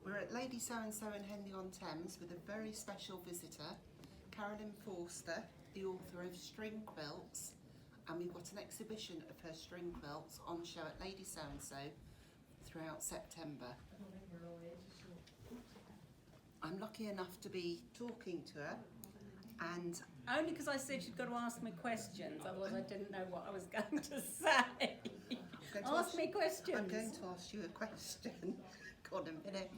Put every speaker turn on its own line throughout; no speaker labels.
we're at Lady So-and-so in Henley-on-Thames with a very special visitor, Carolyn Forster, the author of String Quilts, and we've got an exhibition of her string quilts on show at Lady So-and-so throughout September. I'm lucky enough to be talking to her, and
only because I said she'd got to ask me questions, otherwise I didn't know what I was going to say. Ask me questions.
I'm going to ask you a question. Go on a minute.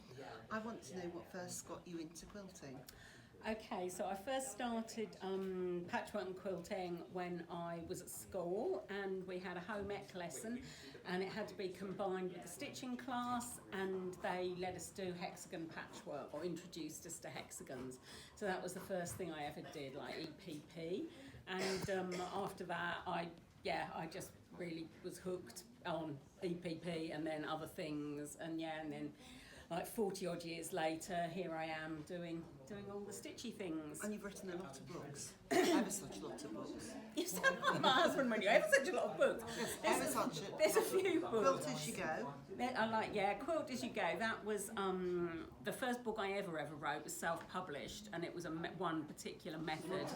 I want to know what first got you into quilting.
Okay, so I first started patchwork and quilting when I was at school, and we had a home ec lesson, and it had to be combined with a stitching class, and they let us do hexagon patchwork, or introduced us to hexagons. So that was the first thing I ever did, like EPP, and after that I just really was hooked on EPP and then other things, and then like 40 odd years later, here I am doing all the stitchy things.
And you've written a lot of books, ever such a lot of books.
You sound like my husband when you ever such a lot of books. There's a few books.
Quilt As You Go.
I like, Quilt As You Go. That was the first book I ever wrote was self-published, and it was one particular method.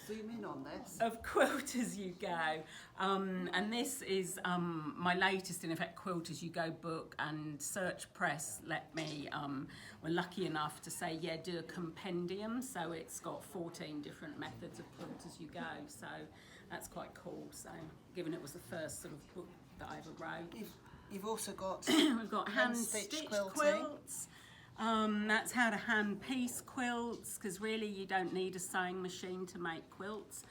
Zoom in on this.
Of Quilt As You Go. And this is my latest, in effect, Quilt As You Go book, and Search Press let me, were lucky enough to say, do a compendium, so it's got 14 different methods of quilt as you go, so that's quite cool. So given it was the first sort of book that I ever wrote.
You've also got
we've got hand-stitched quilts. That's how to hand piece quilts, because really you don't need a sewing machine to make quilts.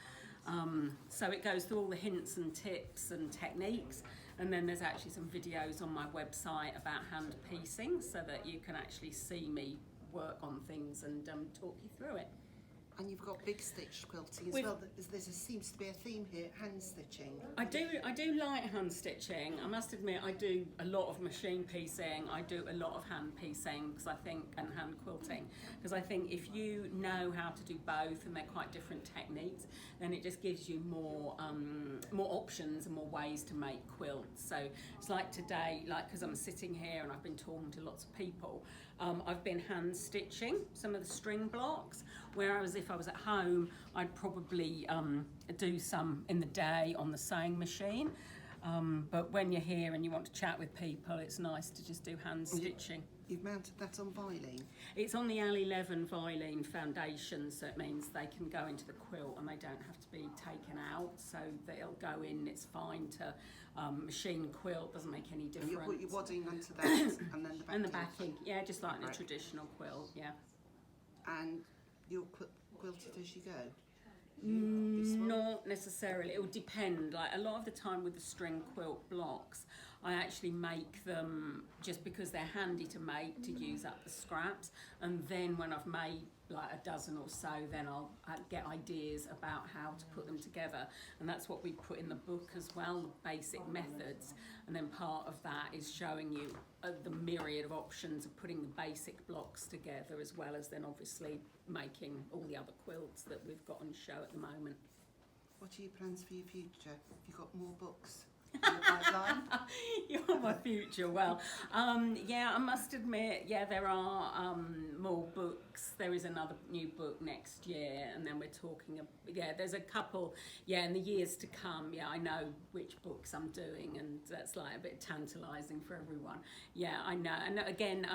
So it goes through all the hints and tips and techniques, and then there's actually some videos on my website about hand piecing, so that you can actually see me work on things and talk you through it.
And you've got big stitched quilting as well. There seems to be a theme here, hand stitching.
I do like hand stitching. I must admit, I do a lot of machine piecing. I do a lot of hand piecing and hand quilting, because I think if you know how to do both, and they're quite different techniques, then it just gives you more options and more ways to make quilts. So it's like today, because I'm sitting here and I've been talking to lots of people, I've been hand stitching some of the string blocks, whereas if I was at home, I'd probably do some in the day on the sewing machine. But when you're here and you want to chat with people, it's nice to just do hand stitching.
You've mounted that on Violin?
It's on the L11 Violin foundation, so it means they can go into the quilt and they don't have to be taken out, so they'll go in. It's fine to machine quilt, doesn't make any difference.
And you put your wadding onto that and then the backing?
And the backing, just like a traditional quilt,
And you're quilted as you go?
Not necessarily. It will depend. Like a lot of the time with the string quilt blocks, I actually make them just because they're handy to make, to use up the scraps, and then when I've made like a dozen or so, then I'll get ideas about how to put them together, and that's what we put in the book as well, the basic methods, and then part of that is showing you the myriad of options of putting the basic blocks together, as well as then obviously making all the other quilts that we've got on show at the moment.
What are your plans for your future? Have you got more books in the pipeline?
You're my future. Well, I must admit, there are more books. There is another new book next year, and then we're talking. There's a couple. In the years to come. I know which books I'm doing, and that's like a bit tantalising for everyone. I know. And again,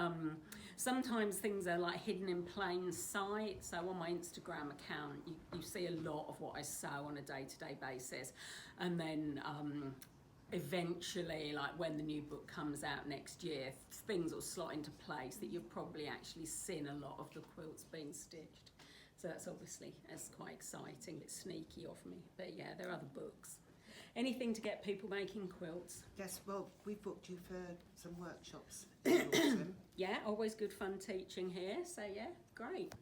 sometimes things are like hidden in plain sight. So on my Instagram account, you see a lot of what I sew on a day-to-day basis, and then. Eventually, like when the new book comes out next year, things will slot into place that you've probably actually seen a lot of the quilts being stitched. So that's quite exciting, a bit sneaky of me. But there are other books. Anything to get people making quilts.
Yes, well, we've booked you for some workshops in the autumn.
Always good fun teaching here. So great.